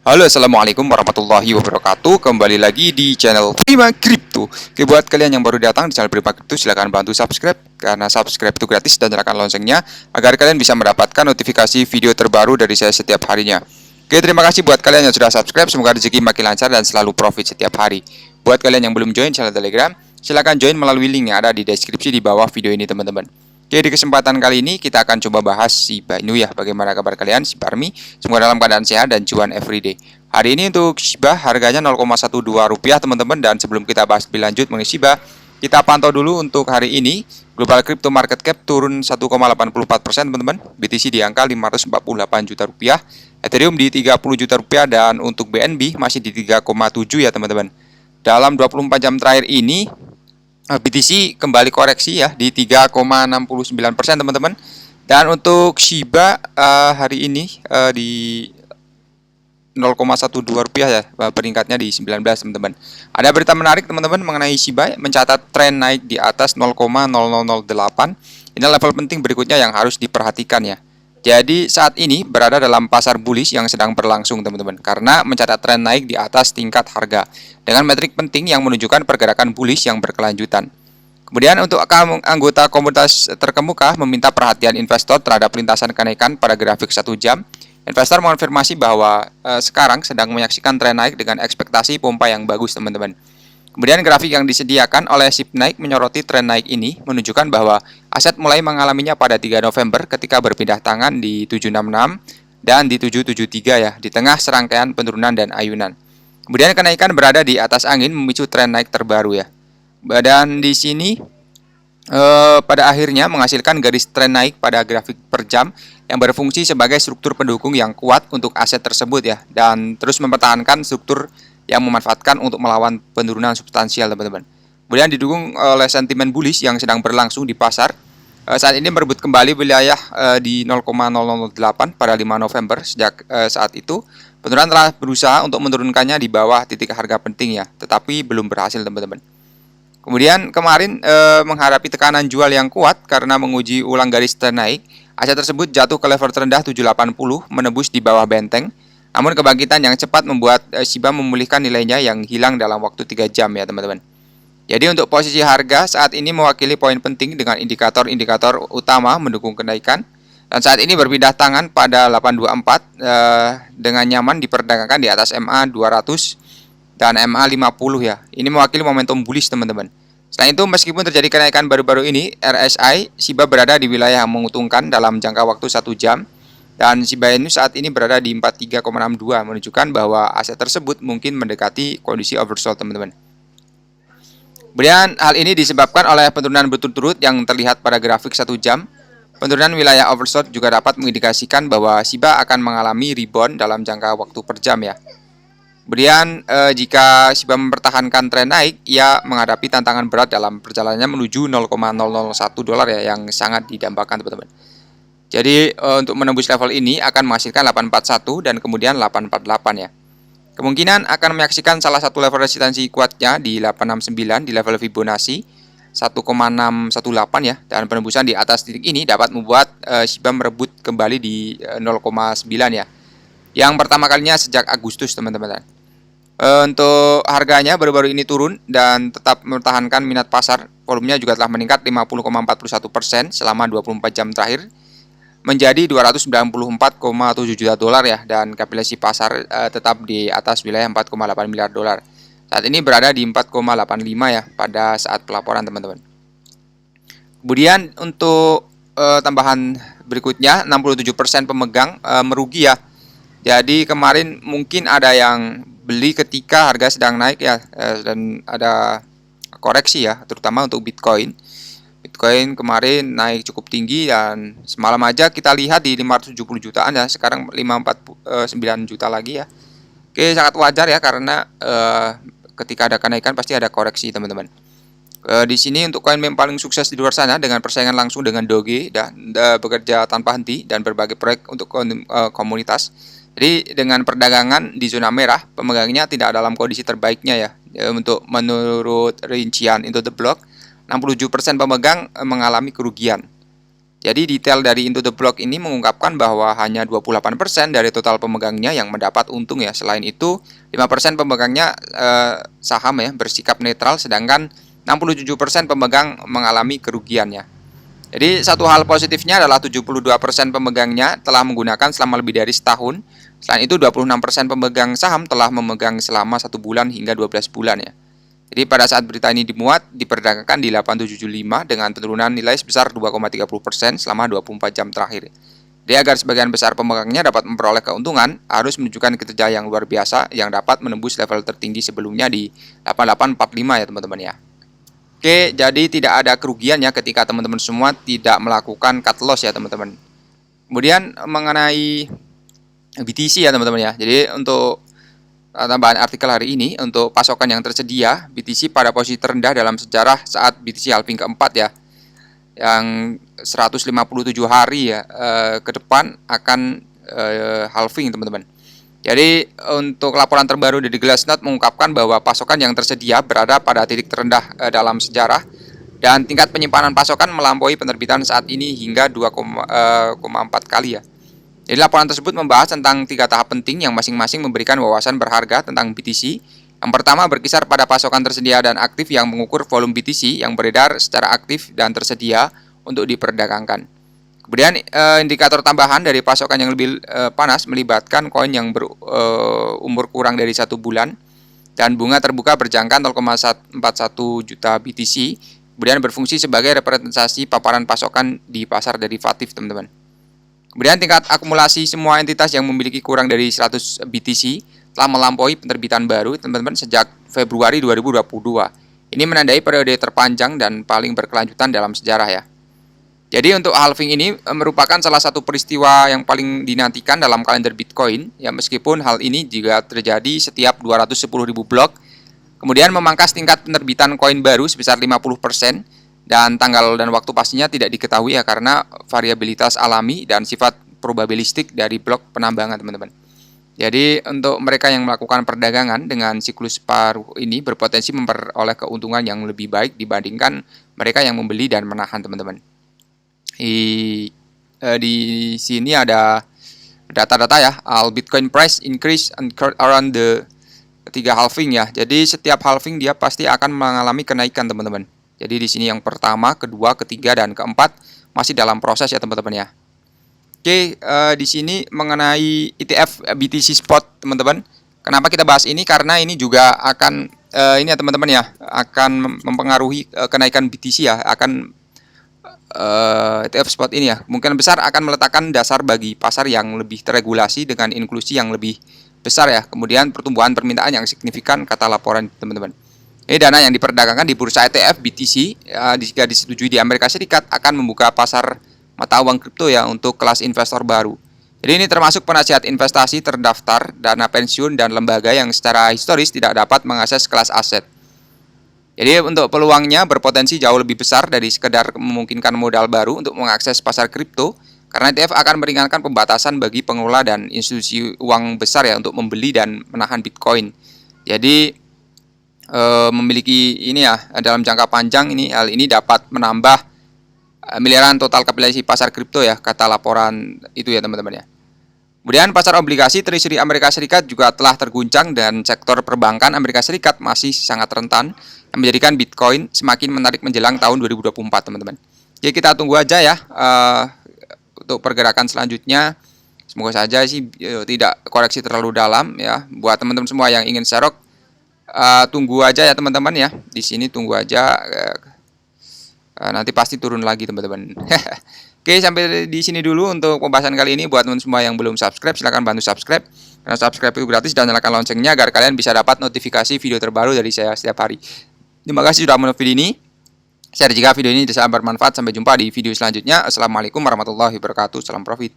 Halo, assalamualaikum warahmatullahi wabarakatuh. Kembali lagi di channel Prima Crypto. Oke, buat kalian yang baru datang di channel Prima Crypto, silahkan bantu subscribe karena subscribe itu gratis dan nyalakan loncengnya agar kalian bisa mendapatkan notifikasi video terbaru dari saya setiap harinya. Oke, terima kasih buat kalian yang sudah subscribe. Semoga rezeki makin lancar dan selalu profit setiap hari. Buat kalian yang belum join channel Telegram, silahkan join melalui link yang ada di deskripsi di bawah video ini, teman-teman. Oke, di kesempatan kali ini kita akan coba bahas Shiba Inu ya. Bagaimana kabar kalian, Shiba Army? Semoga dalam keadaan sehat dan cuan everyday. Hari ini untuk Shiba harganya 0,12 rupiah, teman-teman. Dan sebelum kita bahas lebih lanjut mengenai Shiba, kita pantau dulu untuk hari ini. Global Crypto Market Cap turun 1,84%, teman-teman. BTC di angka 548 juta rupiah, Ethereum di 30 juta rupiah, dan untuk BNB masih di 3,7 ya, teman-teman. Dalam 24 jam terakhir ini BTC kembali koreksi ya di 3,69%, teman-teman. Dan untuk Shiba hari ini di 0,12 rupiah ya, peringkatnya di 19, teman-teman. Ada berita menarik, teman-teman, mengenai Shiba mencatat tren naik di atas 0,0008. Ini level penting berikutnya yang harus diperhatikan ya. Jadi saat ini berada dalam pasar bullish yang sedang berlangsung, teman-teman, karena mencatat tren naik di atas tingkat harga dengan metrik penting yang menunjukkan pergerakan bullish yang berkelanjutan. Kemudian untuk anggota komunitas terkemuka meminta perhatian investor terhadap lintasan kenaikan pada grafik 1 jam. Investor mengonfirmasi bahwa sekarang sedang menyaksikan tren naik dengan ekspektasi pompa yang bagus, teman-teman. Kemudian grafik yang disediakan oleh Shipnaik menyoroti tren naik ini menunjukkan bahwa aset mulai mengalaminya pada 3 November ketika berpindah tangan di 766 dan di 773 ya, di tengah serangkaian penurunan dan ayunan. Kemudian kenaikan berada di atas angin memicu tren naik terbaru ya. Dan di sini pada akhirnya menghasilkan garis tren naik pada grafik per jam yang berfungsi sebagai struktur pendukung yang kuat untuk aset tersebut ya, dan terus mempertahankan struktur yang memanfaatkan untuk melawan penurunan substansial, teman-teman. Kemudian didukung oleh sentimen bullish yang sedang berlangsung di pasar. Saat ini merebut kembali wilayah di 0,008 pada 5 November. Sejak saat itu, penurunan telah berusaha untuk menurunkannya di bawah titik harga penting ya, tetapi belum berhasil, teman-teman. Kemudian kemarin menghadapi tekanan jual yang kuat karena menguji ulang garis tren naik, aset tersebut jatuh ke level terendah 780, menembus di bawah benteng. Namun kebangkitan yang cepat membuat Shiba memulihkan nilainya yang hilang dalam waktu 3 jam ya, teman-teman. Jadi untuk posisi harga saat ini mewakili poin penting dengan indikator-indikator utama mendukung kenaikan. Dan saat ini berpindah tangan pada 824 dengan nyaman diperdagangkan di atas MA 200 dan MA 50 ya. Ini mewakili momentum bullish, teman-teman. Selain itu, meskipun terjadi kenaikan baru-baru ini, RSI Shiba berada di wilayah yang menguntungkan dalam jangka waktu 1 jam. Dan Shiba Inu saat ini berada di 43,62, menunjukkan bahwa aset tersebut mungkin mendekati kondisi oversold, teman-teman. Kemudian hal ini disebabkan oleh penurunan berturut-turut yang terlihat pada grafik 1 jam. Penurunan wilayah oversold juga dapat mengindikasikan bahwa Shiba akan mengalami rebound dalam jangka waktu per jam ya. Kemudian jika Shiba mempertahankan tren naik, ia menghadapi tantangan berat dalam perjalanannya menuju 0,001 dolar ya, yang sangat didambakan, teman-teman. Jadi untuk menembus level ini akan menghasilkan 841 dan kemudian 848 ya. Kemungkinan akan menyaksikan salah satu level resistansi kuatnya di 869 di level Fibonacci 1,618 ya, dan penembusan di atas titik ini dapat membuat Shiba merebut kembali di 0,9 ya. Yang pertama kalinya sejak Agustus, teman-teman. Untuk harganya baru-baru ini turun dan tetap mempertahankan minat pasar. Volumenya juga telah meningkat 50,41% selama 24 jam terakhir menjadi 294,7 juta dolar ya, dan kapitalisasi pasar tetap di atas wilayah 4,8 miliar dolar. Saat ini berada di 4,85 ya pada saat pelaporan, teman-teman. Kemudian untuk tambahan berikutnya, 67% pemegang merugi ya. Jadi kemarin mungkin ada yang beli ketika harga sedang naik ya, dan ada koreksi ya, terutama untuk Bitcoin. Bitcoin kemarin naik cukup tinggi dan semalam aja kita lihat di 570 jutaan ya, sekarang 549 juta lagi ya. Oke, sangat wajar ya karena ketika ada kenaikan pasti ada koreksi, teman-teman. Di sini untuk koin meme paling sukses di luar sana dengan persaingan langsung dengan Doge dan bekerja tanpa henti dan berbagai proyek untuk komunitas. Jadi dengan perdagangan di zona merah, pemegangnya tidak dalam kondisi terbaiknya ya. Untuk menurut rincian Into the Block, 67% pemegang mengalami kerugian. Jadi detail dari Into the Block ini mengungkapkan bahwa hanya 28% dari total pemegangnya yang mendapat untung ya. Selain itu, 5% pemegangnya saham ya bersikap netral, sedangkan 67% pemegang mengalami kerugiannya. Jadi satu hal positifnya adalah 72% pemegangnya telah menggunakan selama lebih dari setahun. Selain itu 26% pemegang saham telah memegang selama 1 bulan hingga 12 bulan ya. Jadi pada saat berita ini dimuat, diperdagangkan di 875 dengan penurunan nilai sebesar 2,30% selama 24 jam terakhir. Jadi agar sebagian besar pemegangnya dapat memperoleh keuntungan, harus menunjukkan kinerja yang luar biasa yang dapat menembus level tertinggi sebelumnya di 8845 ya teman-teman ya. Oke, jadi tidak ada kerugian ya ketika teman-teman semua tidak melakukan cut loss ya teman-teman. Kemudian mengenai BTC ya teman-teman ya. Jadi untuk tambahan artikel hari ini, untuk pasokan yang tersedia, BTC pada posisi terendah dalam sejarah saat BTC halving keempat ya, yang 157 hari ya ke depan akan halving teman-teman. Jadi untuk laporan terbaru dari Glassnode mengungkapkan bahwa pasokan yang tersedia berada pada titik terendah dalam sejarah, dan tingkat penyimpanan pasokan melampaui penerbitan saat ini hingga 2,4 kali ya. Jadi laporan tersebut membahas tentang 3 tahap penting yang masing-masing memberikan wawasan berharga tentang BTC. Yang pertama berkisar pada pasokan tersedia dan aktif yang mengukur volume BTC yang beredar secara aktif dan tersedia untuk diperdagangkan. Kemudian indikator tambahan dari pasokan yang lebih panas melibatkan koin yang berumur kurang dari 1 bulan dan bunga terbuka berjangka 0,41 juta BTC, kemudian berfungsi sebagai representasi paparan pasokan di pasar derivatif teman-teman. Kemudian tingkat akumulasi semua entitas yang memiliki kurang dari 100 BTC telah melampaui penerbitan baru teman-teman sejak Februari 2022. Ini menandai periode terpanjang dan paling berkelanjutan dalam sejarah ya. Jadi untuk halving ini merupakan salah satu peristiwa yang paling dinantikan dalam kalender Bitcoin ya, meskipun hal ini juga terjadi setiap 210.000 blok. Kemudian memangkas tingkat penerbitan koin baru sebesar 50%. Dan tanggal dan waktu pastinya tidak diketahui ya, karena variabilitas alami dan sifat probabilistik dari blok penambangan teman-teman. Jadi untuk mereka yang melakukan perdagangan dengan siklus paruh ini berpotensi memperoleh keuntungan yang lebih baik dibandingkan mereka yang membeli dan menahan teman-teman. Di sini ada data-data ya, all Bitcoin price increase around the ketiga halving ya. Jadi setiap halving dia pasti akan mengalami kenaikan teman-teman. Jadi di sini yang pertama, kedua, ketiga, dan keempat masih dalam proses ya teman-teman ya. Oke, di sini mengenai ETF BTC Spot teman-teman. Kenapa kita bahas ini? Karena ini juga akan ini ya teman-teman ya, akan mempengaruhi kenaikan BTC ya. Akan ETF Spot ini ya, kemungkinan besar akan meletakkan dasar bagi pasar yang lebih terregulasi dengan inklusi yang lebih besar ya. Kemudian pertumbuhan permintaan yang signifikan kata laporan teman-teman. Ini dana yang diperdagangkan di bursa ETF BTC jika disetujui di Amerika Serikat akan membuka pasar mata uang kripto ya untuk kelas investor baru. Jadi ini termasuk penasihat investasi terdaftar, dana pensiun, dan lembaga yang secara historis tidak dapat mengakses kelas aset. Jadi untuk peluangnya berpotensi jauh lebih besar dari sekedar memungkinkan modal baru untuk mengakses pasar kripto, karena ETF akan meringankan pembatasan bagi pengelola dan institusi uang besar ya untuk membeli dan menahan Bitcoin. Jadi memiliki ini ya dalam jangka panjang ini, hal ini dapat menambah miliaran total kapitalisasi pasar kripto ya, kata laporan itu ya teman-teman ya. Kemudian pasar obligasi Treasury Amerika Serikat juga telah terguncang dan sektor perbankan Amerika Serikat masih sangat rentan, yang menjadikan Bitcoin semakin menarik menjelang tahun 2024 teman-teman. Jadi kita tunggu aja ya untuk pergerakan selanjutnya. Semoga saja sih tidak koreksi terlalu dalam ya. Buat teman-teman semua yang ingin serok, tunggu aja ya teman-teman ya. Di sini tunggu aja, nanti pasti turun lagi teman-teman. Oke, sampai di sini dulu untuk pembahasan kali ini. Buat teman semua yang belum subscribe, silahkan bantu subscribe. Karena subscribe itu gratis, dan nyalakan loncengnya agar kalian bisa dapat notifikasi video terbaru dari saya setiap hari. Terima kasih sudah menonton video ini. Share jika video ini bisa bermanfaat. Sampai jumpa di video selanjutnya. Assalamualaikum warahmatullahi wabarakatuh. Salam profit.